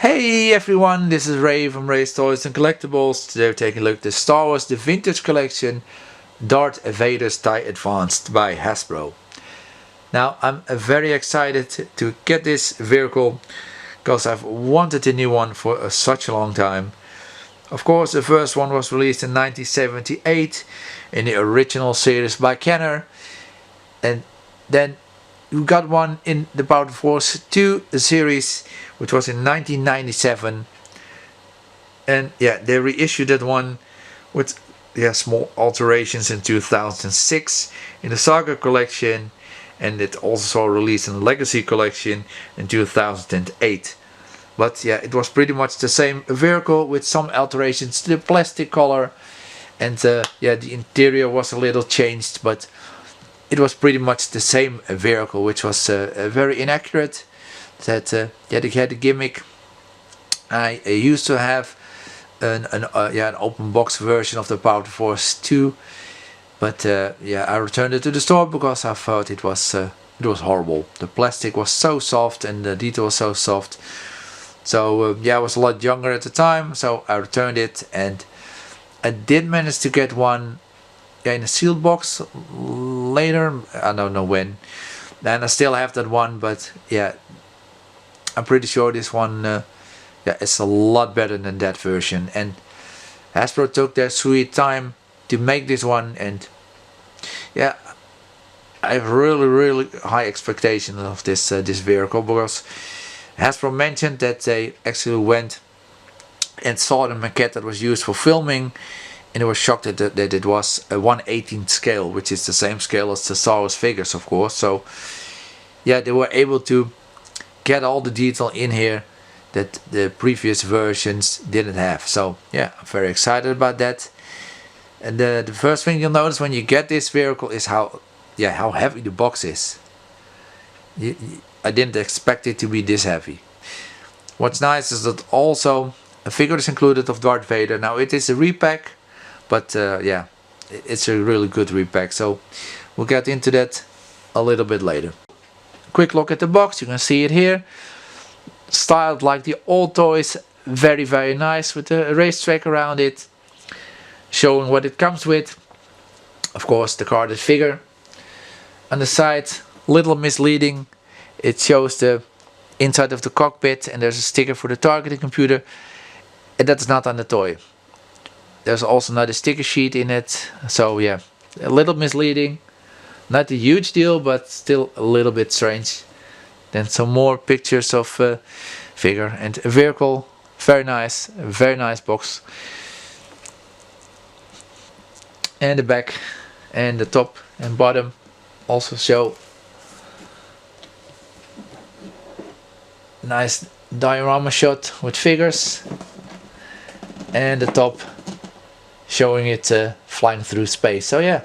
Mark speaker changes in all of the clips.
Speaker 1: Hey everyone, this is Ray from Ray's Toys and Collectibles. Today we're taking a look at the Star Wars The Vintage Collection Darth Vader's TIE Advanced by Hasbro. Now I'm very excited to get this vehicle because I've wanted a new one for such a long time. Of course, the first one was released in 1978 in the original series by Kenner, and then we got one in the Power Force 2 series, which was in 1997, and yeah, they reissued that one with small alterations in 2006 in the Saga collection, and it also released in the Legacy collection in 2008. But yeah, it was pretty much the same vehicle with some alterations to the plastic color, and the interior was a little changed, but it was pretty much the same vehicle, which was very inaccurate. That they had a gimmick. I used to have an open box version of the Power Force 2, but I returned it to the store because I thought it was horrible. The plastic was so soft and the detail was so soft. So I was a lot younger at the time, so I returned it, and I did manage to get one in a sealed box later. I don't know when, and I still have that one, but yeah, I'm pretty sure this one is a lot better than that version. And Hasbro took their sweet time to make this one, and yeah, I have really high expectations of this vehicle, because Hasbro mentioned that they actually went and saw the maquette that was used for filming, and they were shocked that it was a 1/18 scale, which is the same scale as the Star Wars figures, of course. So yeah, they were able to get all the detail in here that the previous versions didn't have. So yeah, I'm very excited about that. And the first thing you'll notice when you get this vehicle is how heavy the box is. I didn't expect it to be this heavy. What's nice is that also a figure is included of Darth Vader. Now it is a repack, but it's a really good repack, so we'll get into that a little bit later. Quick look at the box, you can see it here. Styled like the old toys, very nice, with a racetrack around it, showing what it comes with. Of course, the carded figure. On the side, little misleading. It shows the inside of the cockpit, and there's a sticker for the targeting computer, and that's not on the toy. There's also another sticker sheet in it, so yeah, a little misleading. Not a huge deal, but still a little bit strange. Then some more pictures of figure and a vehicle. Very nice box. And the back and the top and bottom also show nice diorama shot with figures, and the top showing it flying through space. So yeah,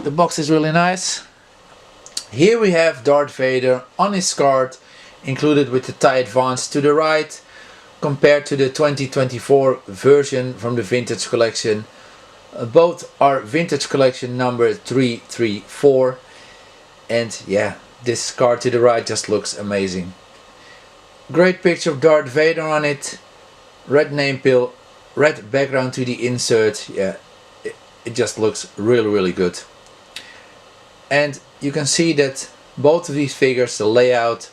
Speaker 1: the box is really nice. Here we have Darth Vader on his card, included with the TIE Advanced to the right, compared to the 2024 version from the Vintage Collection. Both are Vintage Collection number 334, and yeah, this card to the right just looks amazing. Great picture of Darth Vader on it, red name pill, red background to the insert. Yeah, it just looks really good. And you can see that both of these figures, the layout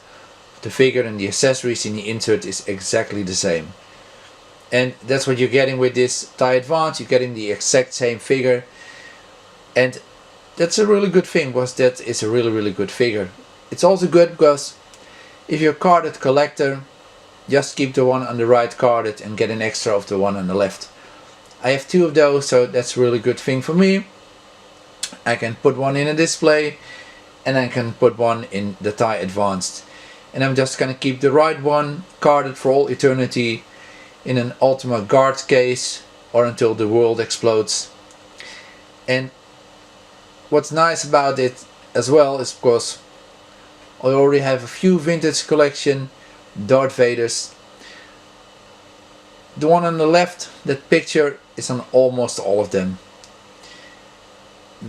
Speaker 1: of the figure and the accessories in the insert is exactly the same. And that's what you're getting with this TIE Advance. You're getting the exact same figure, and that's a really good thing, because that is a really good figure. It's also good because if you're a carded collector, just keep the one on the right carded and get an extra of the one on the left. I have two of those, so that's a really good thing for me. I can put one in a display, and I can put one in the TIE Advanced. And I'm just gonna keep the right one carded for all eternity in an Ultima Guard case, or until the world explodes. And what's nice about it as well is, of course, I already have a few Vintage Collection Darth Vaders. The one on the left, that picture, is on almost all of them.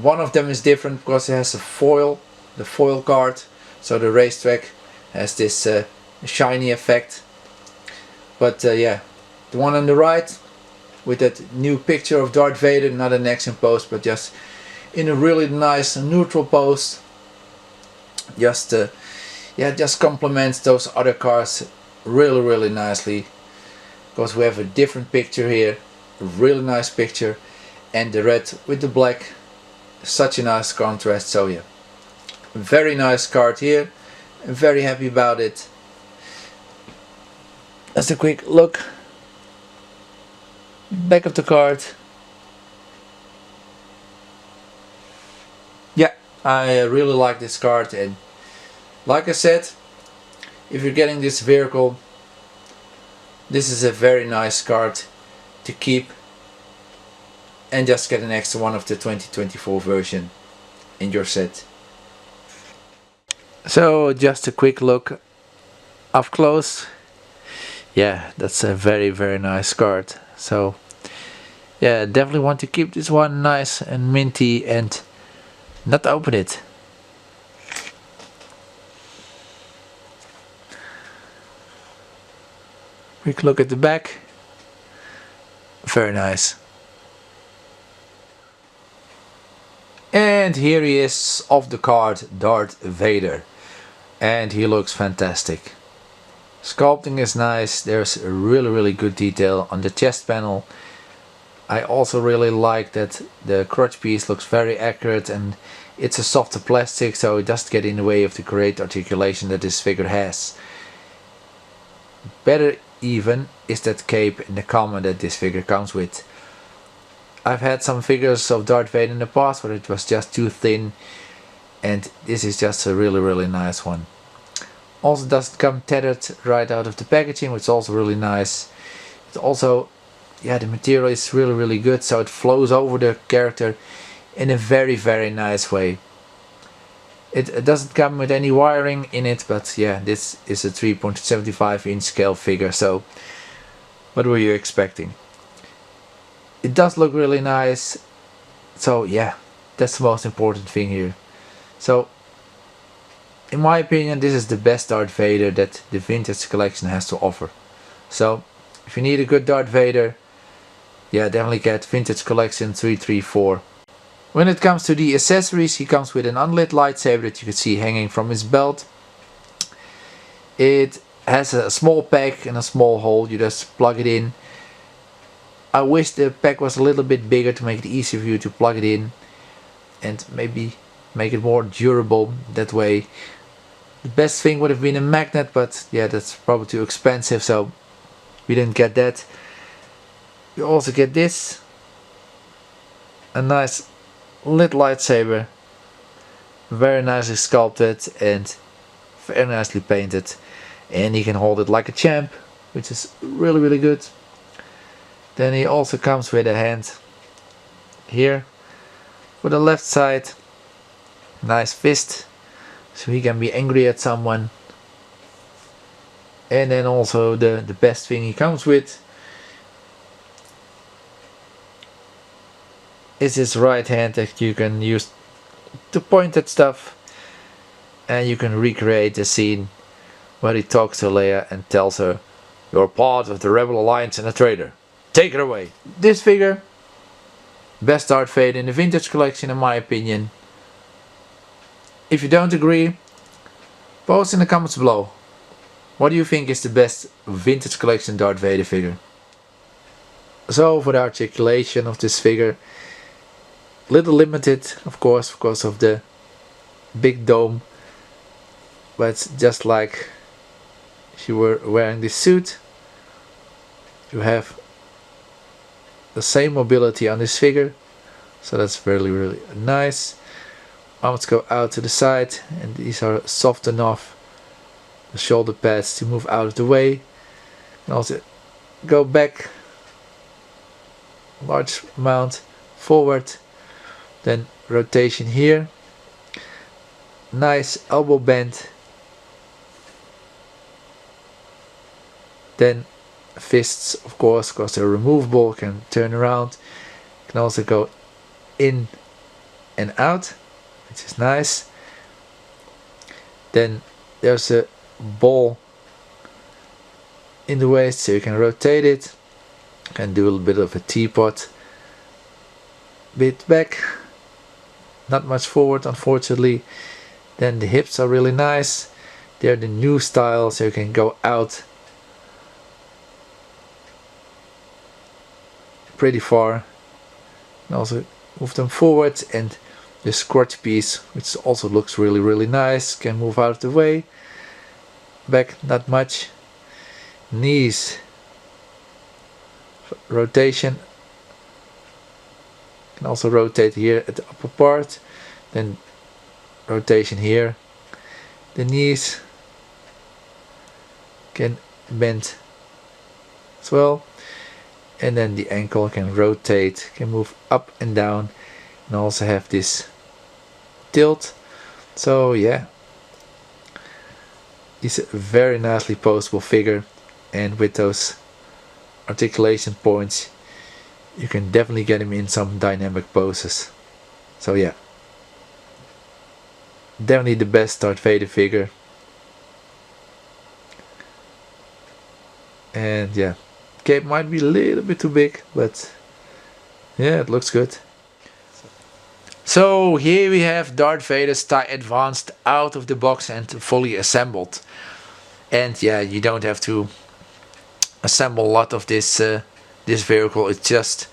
Speaker 1: One of them is different because it has a foil, the foil card, so the racetrack has this shiny effect. But yeah, the one on the right with that new picture of Darth Vader, not an action pose, but just in a really nice neutral pose. Just yeah, just complements those other cars really nicely, because we have a different picture here, a really nice picture, and the red with the black, such a nice contrast. So yeah, very nice card here. I'm very happy about it. Just a quick look. Back of the card. Yeah, I really like this card, and like I said, if you're getting this vehicle, this is a very nice card to keep and just get an extra one of the 2024 version in your set. So just a quick look up close. Yeah, that's a very nice card. So yeah, definitely want to keep this one nice and minty and not open it. Quick look at the back. Very nice. And here he is off the card, Darth Vader. And he looks fantastic. Sculpting is nice. There's a really good detail on the chest panel. I also really like that the crotch piece looks very accurate, and it's a softer plastic, so it doesn't get in the way of the great articulation that this figure has. Better even is that cape and the comment that this figure comes with. I've had some figures of Darth Vader in the past where it was just too thin, and this is just a really nice one. Also doesn't come tethered right out of the packaging, which is also really nice. It also, yeah, the material is really good, so it flows over the character in a very nice way. It doesn't come with any wiring in it, but yeah, this is a 3.75 inch scale figure, so what were you expecting? It does look really nice, so yeah, that's the most important thing here. So in my opinion, this is the best Darth Vader that the vintage collection has to offer. So if you need a good Darth Vader, yeah, definitely get Vintage Collection 334. When it comes to the accessories, he comes with an unlit lightsaber that you can see hanging from his belt. It has a small pack and a small hole, you just plug it in. I wish the pack was a little bit bigger to make it easier for you to plug it in and maybe make it more durable that way. The best thing would have been a magnet, but yeah, that's probably too expensive, so we didn't get that. You also get this, a nice lit lightsaber, very nicely sculpted and very nicely painted, and he can hold it like a champ, which is really good. Then he also comes with a hand here for the left side, nice fist, so he can be angry at someone. And then also the best thing he comes with is his right hand that you can use to point at stuff, and you can recreate the scene where he talks to Leia and tells her, "You're part of the Rebel Alliance and a traitor. Take it away." This figure, best Darth Vader in the vintage collection in my opinion. If you don't agree, post in the comments below. What do you think is the best vintage collection Darth Vader figure? So for the articulation of this figure, little limited of course because of the big dome, but just like if you were wearing this suit, you have the same mobility on this figure, so that's really nice. Arms go out to the side, and these are soft enough, the shoulder pads, to move out of the way, and also go back large amount forward, then rotation here, nice elbow bend, then fists of course because they're removable, can turn around, can also go in and out, which is nice. Then there's a ball in the waist, so you can rotate it. Can do a little bit of a teapot. Bit back, not much forward unfortunately. Then the hips are really nice. They're the new style, so you can go out pretty far. And also move them forward, and the squat piece, which also looks really nice, can move out of the way. Back not much. Knees, rotation. Can also rotate here at the upper part, then rotation here. The knees can bend as well, and then the ankle can rotate, can move up and down, and also have this tilt. So yeah, it's a very nicely posable figure, and with those articulation points you can definitely get him in some dynamic poses. So yeah, definitely the best Darth Vader figure. And yeah, cape might be a little bit too big, but yeah, it looks good. So here we have Darth Vader's TIE Advanced out of the box and fully assembled. And yeah, you don't have to assemble a lot of this this vehicle. It's just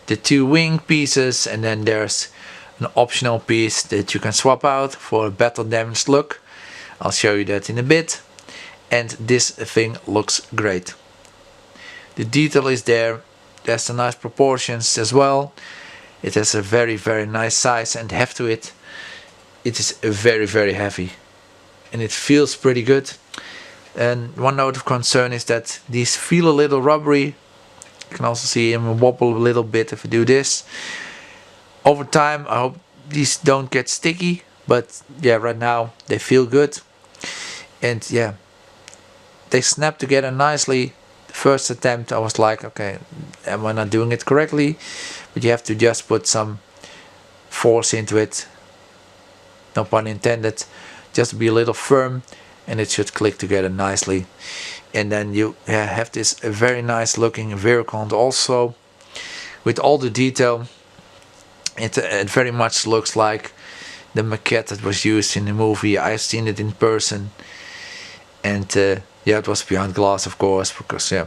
Speaker 1: the two wing pieces, and then there's an optional piece that you can swap out for a battle damaged look. I'll show you that in a bit. And this thing looks great. The detail is there. There's some nice proportions as well. It has a very nice size and heft to it. It is very heavy, and it feels pretty good. And one note of concern is that these feel a little rubbery. You can also see them wobble a little bit if I do this. Over time I hope these don't get sticky, but yeah, right now they feel good. And yeah, they snap together nicely. The first attempt I was like, okay, am I not doing it correctly? But you have to just put some force into it, no pun intended, just to be a little firm, and it should click together nicely. And then you have this very nice looking vehicle, and also with all the detail, it very much looks like the maquette that was used in the movie. I've seen it in person, and yeah, it was behind glass, of course, because yeah,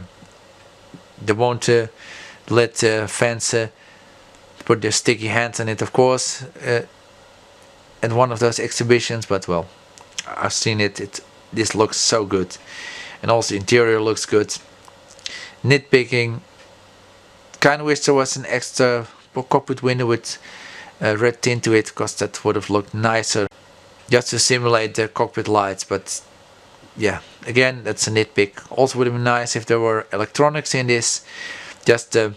Speaker 1: they won't let fans put their sticky hands on it, of course, at one of those exhibitions. But well, I've seen it. This looks so good, and also the interior looks good. Nitpicking, kind of wish there was an extra cockpit window with red tint to it, because that would have looked nicer, just to simulate the cockpit lights. But yeah, again, that's a nitpick. Also would have been nice if there were electronics in this. Just the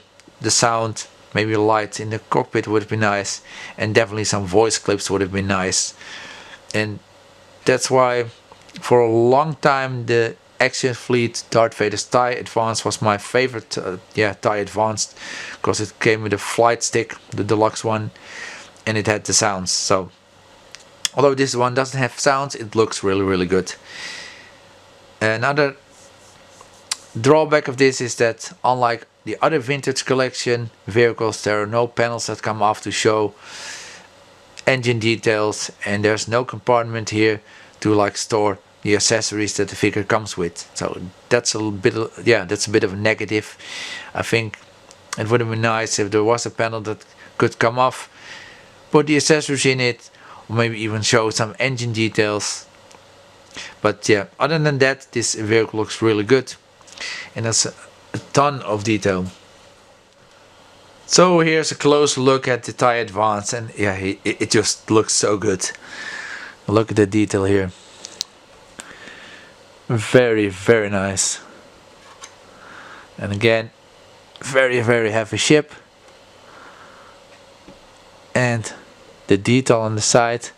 Speaker 1: sound, maybe a light in the cockpit would have been nice, and definitely some voice clips would have been nice. And that's why for a long time the Action Fleet Darth Vader's TIE Advanced was my favorite TIE Advanced, because it came with a flight stick, the deluxe one, and it had the sounds. So although this one doesn't have sounds, it looks really good. Another drawback of this is that, unlike the other vintage collection vehicles, there are no panels that come off to show engine details, and there's no compartment here to like store the accessories that the figure comes with. So that's a bit of a negative. I think it would have been nice if there was a panel that could come off, put the accessories in it, or maybe even show some engine details. But yeah, other than that, this vehicle looks really good, and there's a ton of detail. So here's a close look at the TIE Advance, and yeah, it just looks so good. Look at the detail here. Very nice. And again, very heavy ship. And the detail on the side,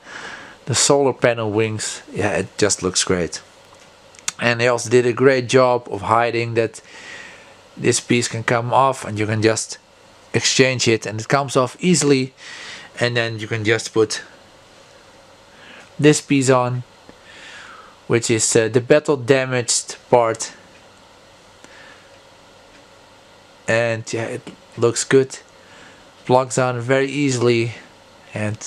Speaker 1: the solar panel wings, yeah, it just looks great. And they also did a great job of hiding that this piece can come off, and you can just exchange it, and it comes off easily. And then you can just put this piece on, which is the battle damaged part, and yeah, it looks good. Plugs on very easily, and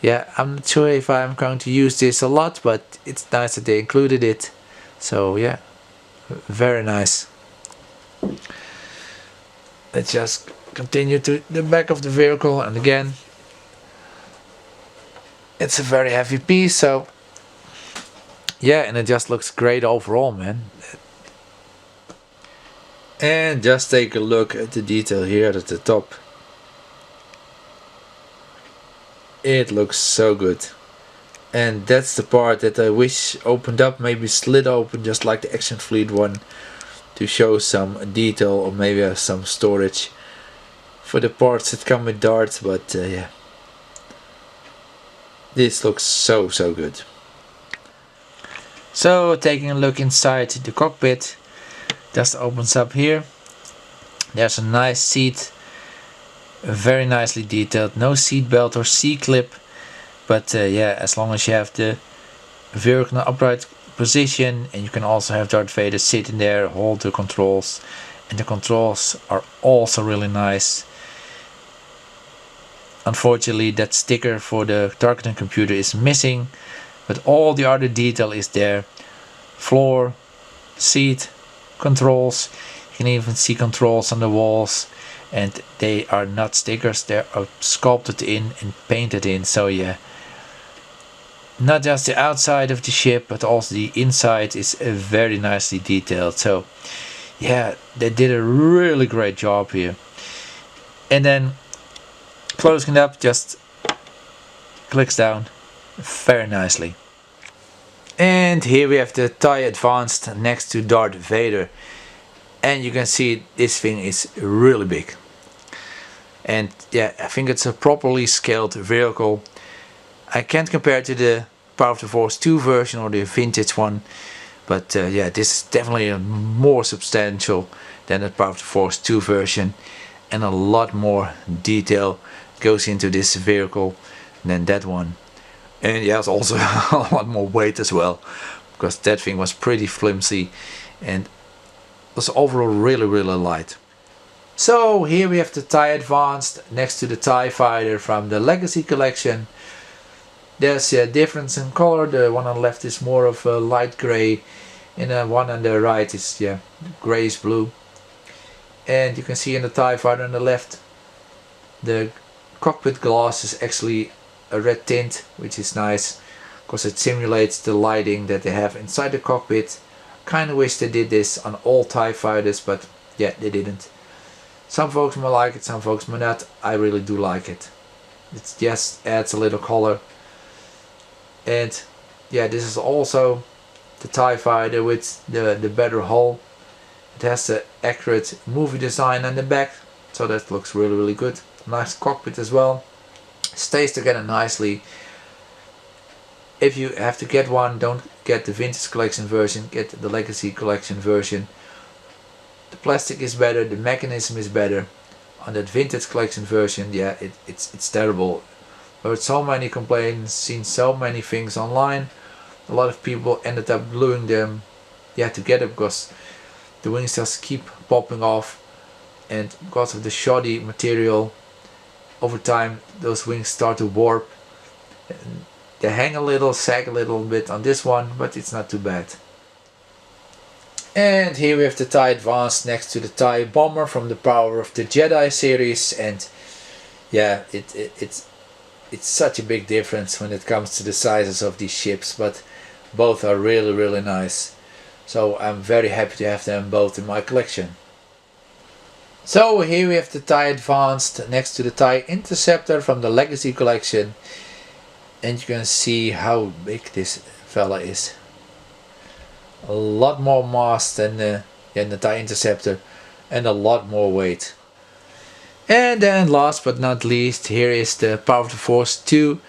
Speaker 1: yeah, I'm not sure if I'm going to use this a lot, but it's nice that they included it. So yeah, very nice. Let's just continue to the back of the vehicle, and again, it's a very heavy piece, so yeah, and it just looks great overall, man. And just take a look at the detail here at the top. It looks so good. And that's the part that I wish opened up, maybe slid open just like the Action Fleet one, to show some detail or maybe some storage for the parts that come with Darth. But yeah, this looks so good. So taking a look inside the cockpit, just opens up here. There's a nice seat, very nicely detailed, no seat belt or C-clip, but yeah, as long as you have the vehicle in an upright position, and you can also have Darth Vader sitting there, hold the controls, and the controls are also really nice. Unfortunately, that sticker for the targeting computer is missing, but all the other detail is there. Floor, seat, controls. You can even see controls on the walls, and they are not stickers, they are sculpted in and painted in. So yeah, not just the outside of the ship, but also the inside is very nicely detailed. So yeah, they did a really great job here. And then closing it up, just clicks down very nicely. And here we have the TIE Advanced next to Darth Vader, and you can see this thing is really big. And yeah, I think it's a properly scaled vehicle. I can't compare it to the Power of the Force 2 version or the vintage one, but yeah, this is definitely more substantial than the Power of the Force 2 version, and a lot more detail goes into this vehicle than that one. And yeah, it's also a lot more weight as well, because that thing was pretty flimsy and was overall really light. So here we have the TIE Advanced next to the TIE Fighter from the Legacy Collection. There's a difference in color. The one on the left is more of a light gray, and the one on the right is grayish blue. And you can see in the TIE Fighter on the left, the cockpit glass is actually a red tint, which is nice because it simulates the lighting that they have inside the cockpit. Kinda wish they did this on all TIE Fighters, but yeah, they didn't. Some folks may like it, some folks may not. I really do like it. It just adds a little color. And yeah, this is also the TIE Fighter with the better hull. It has the accurate movie design on the back, so that looks really good. Nice cockpit as well. Stays together nicely. If you have to get one, don't get the Vintage Collection version, get the Legacy Collection version. The plastic is better, the mechanism is better. On that Vintage Collection version, yeah, it's terrible. Heard so many complaints, seen so many things online. A lot of people ended up gluing them together because the wings just keep popping off, and because of the shoddy material, over time those wings start to warp. And they hang a little, sag a little bit on this one, but it's not too bad. And here we have the TIE Advanced next to the TIE Bomber from the Power of the Jedi series, and yeah, it's such a big difference when it comes to the sizes of these ships, but both are really nice. So I'm very happy to have them both in my collection. So here we have the TIE Advanced next to the TIE Interceptor from the Legacy Collection, and you can see how big this fella is. A lot more mass than the TIE Interceptor, and a lot more weight. And then last but not least, here is the Power of the Force 2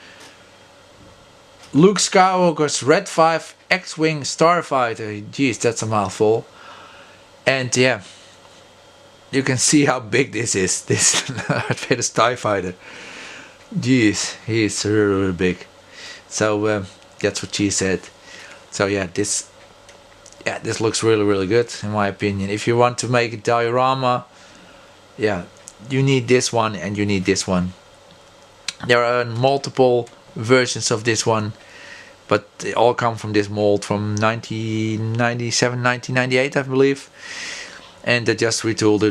Speaker 1: Luke Skywalker's Red 5 X-Wing Starfighter. Jeez, that's a mouthful. And yeah, you can see how big this is. This Darth Vader's TIE Fighter. Jeez, he is really big. So that's what she said. So yeah, this looks really good in my opinion. If you want to make a diorama yeah, you need this one and you need this one. There are multiple versions of this one, but they all come from this mold from 1997, 1998, I believe. And they just retooled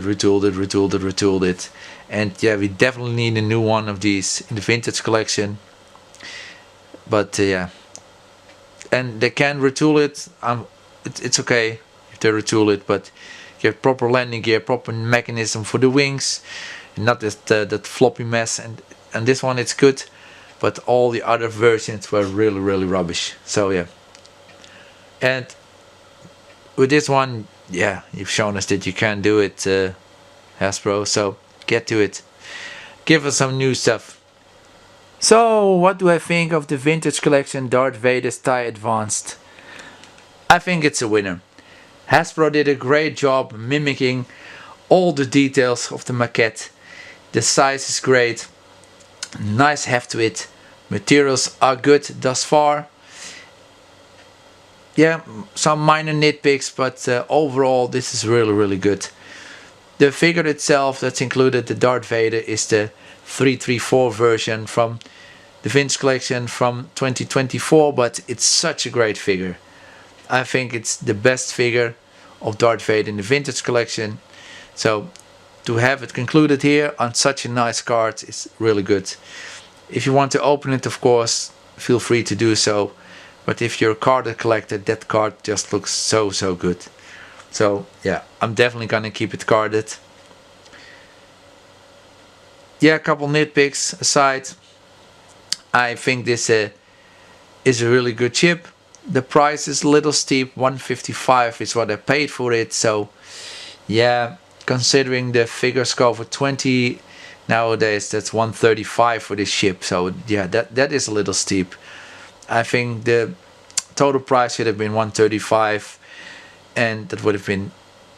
Speaker 1: it. And yeah, we definitely need a new one of these in the vintage collection. But yeah, and they can retool it. It's okay if they retool it, but you have proper landing gear, proper mechanism for the wings, and not that floppy mess. And this one it's good, but all the other versions were really rubbish. So yeah, and with this one, yeah, you've shown us that you can do it, Hasbro. So get to it. Give us some new stuff. So, what do I think of the vintage collection Darth Vader's TIE Advanced? I think it's a winner. Hasbro did a great job mimicking all the details of the maquette. The size is great, nice heft to it, materials are good thus far. Yeah, some minor nitpicks, but overall this is really good. The figure itself that's included, the Darth Vader, is the 334 version from the vintage collection from 2024, but it's such a great figure. I think it's the best figure of Darth Vader in the vintage collection. So to have it concluded here on such a nice card is really good. If you want to open it, of course, feel free to do so. But if you're a carded collector, that card just looks so good. So yeah, I'm definitely gonna keep it carded. Yeah, a couple nitpicks aside, I think this is a really good chip. The price is a little steep, 155 is what I paid for it. So yeah, considering the figures go for 20 nowadays, that's 135 for this chip. So yeah, that is a little steep. I think the total price should have been 135, and that would have been,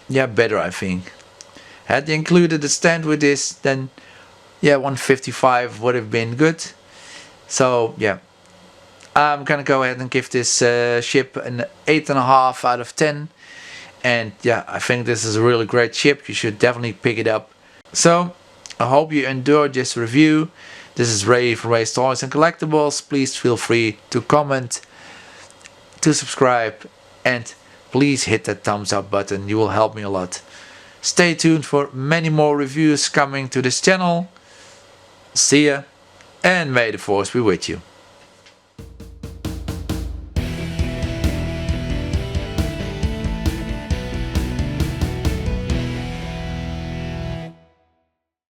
Speaker 1: yeah, better, I think. Had they included the stand with this, then yeah, 155 would have been good. So yeah, I'm gonna go ahead and give this chip an 8.5 out of 10. And yeah, I think this is a really great chip. You should definitely pick it up. So I hope you enjoyed this review. This is Ray from Ray's Toys and Collectibles. Please feel free to comment, to subscribe, and please hit that thumbs up button. You will help me a lot. Stay tuned for many more reviews coming to this channel. See ya, and may the force be with you.